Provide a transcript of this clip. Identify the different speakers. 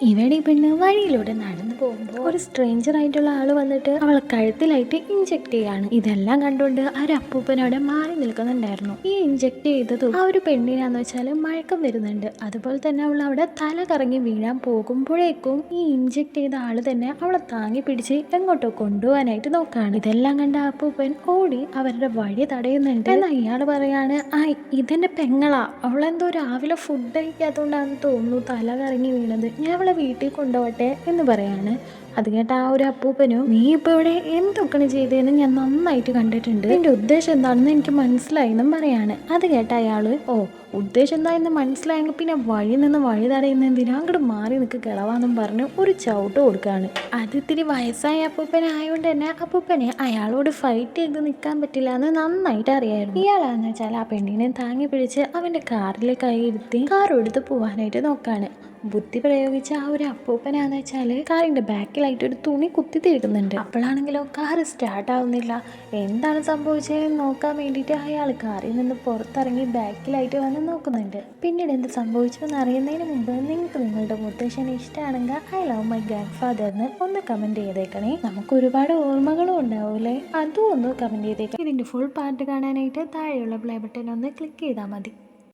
Speaker 1: ഇവിടെ ഈ പെണ്ണ് വഴിയിലൂടെ നടന്നു പോകുമ്പോൾ ഒരു സ്ട്രേഞ്ചർ ആയിട്ടുള്ള ആള് വന്നിട്ട് അവളെ കഴുത്തിലായിട്ട് ഇഞ്ചെക്ട് ചെയ്യാണ്. ഇതെല്ലാം കണ്ടുകൊണ്ട് ആ ഒരു അപ്പൂപ്പനോടെ മാറി നിൽക്കുന്നുണ്ടായിരുന്നു. ഈ ഇഞ്ചെക്ട് ചെയ്തതും ആ ഒരു പെണ്ണിനാന്ന് വെച്ചാൽ മഴക്കം വരുന്നുണ്ട്. അതുപോലെ തന്നെ അവൾ അവിടെ തല കറങ്ങി വീഴാൻ പോകുമ്പോഴേക്കും ഈ ഇഞ്ചെക്ട് ചെയ്ത ആള് തന്നെ അവളെ താങ്ങി പിടിച്ച് എങ്ങോട്ടോ കൊണ്ടുപോകാനായിട്ട് നോക്കാണ്. ഇതെല്ലാം കണ്ട അപ്പൂപ്പൻ ഓടി അവരുടെ വഴി തടയുന്നുണ്ട്. എന്നാൽ ഇയാള് പറയാണ്, ഇതെന്റെ പെങ്ങളാ, അവളെന്തോ രാവിലെ ഫുഡ് കഴിക്കാത്തോണ്ടാന്ന് തോന്നുന്നു തല കറങ്ങി വീണത്, ഞാൻ അവളെ വീട്ടിൽ കൊണ്ടുപോട്ടെ എന്ന് പറയാണ്. അത് കേട്ട ആ ഒരു അപ്പൂപ്പനും, നീ ഇപ്പൊ ഇവിടെ എന്തൊക്കെയാണ് ചെയ്തതെന്ന് ഞാൻ നന്നായിട്ട് കണ്ടിട്ടുണ്ട്, എന്റെ ഉദ്ദേശം എന്താണെന്ന് എനിക്ക് മനസ്സിലായി എന്നും പറയാണ്. അത് കേട്ട അയാള്, ഉദ്ദേശം എന്തായെന്ന് മനസ്സിലായെങ്കിൽ പിന്നെ വഴി നിന്ന് വഴി തടയുന്ന എന്തിനാ, അങ്ങോട്ട് മാറി നിൽക്ക് കിളവാന്നും പറഞ്ഞ് ഒരു ചവിട്ട് കൊടുക്കുകയാണ്. അത് ഇത്തിരി വയസ്സായ അപ്പൂപ്പനായതുകൊണ്ട് തന്നെ അപ്പൂപ്പനെ അയാളോട് ഫൈറ്റ് ചെയ്ത് നിൽക്കാൻ പറ്റില്ല എന്ന് നന്നായിട്ട് അറിയായിരുന്നു. ഇയാളാന്ന് വെച്ചാൽ ആ പെണ്ണിനെ താങ്ങി പിടിച്ച് അവന്റെ കാറിൽ കൈയിരുത്തി കാർ എടുത്ത് പോവാനായിട്ട് നോക്കാണ്. ബുദ്ധി പ്രയോഗിച്ച ആ ഒരു അപ്പൂപ്പനാന്ന് വെച്ചാല് കാറിന്റെ ബാക്കിലായിട്ട് ഒരു തുണി കുത്തി തീടുന്നുണ്ട്. അപ്പോഴാണെങ്കിലോ കാർ സ്റ്റാർട്ട് ആവുന്നില്ല. എന്താണ് സംഭവിച്ചതെന്ന് നോക്കാൻ വേണ്ടിയിട്ട് അയാൾ കാറിൽ നിന്ന് പുറത്തിറങ്ങി ബാക്കിലായിട്ട് വന്ന് നോക്കുന്നുണ്ട്. പിന്നീട് എന്ത് സംഭവിച്ചു എന്ന് അറിയുന്നതിന് മുമ്പ് നിങ്ങൾക്ക് നിങ്ങളുടെ മുത്തശ്ശനെ ഇഷ്ടമാണെങ്കിൽ ഐ ലവ് മൈ ഗ്രാൻഡ് ഫാദറിന് ഒന്ന് കമന്റ് ചെയ്തേക്കണേ. നമുക്ക് ഒരുപാട് ഓർമ്മകളും ഉണ്ടാവൂലേ, അതും ഒന്ന് കമന്റ് ചെയ്തേക്കാം. ഇതിന്റെ ഫുൾ പാർട്ട് കാണാനായിട്ട് താഴെയുള്ള പ്ലേ ബട്ടൺ ഒന്ന് ക്ലിക്ക് ചെയ്താൽ മതി.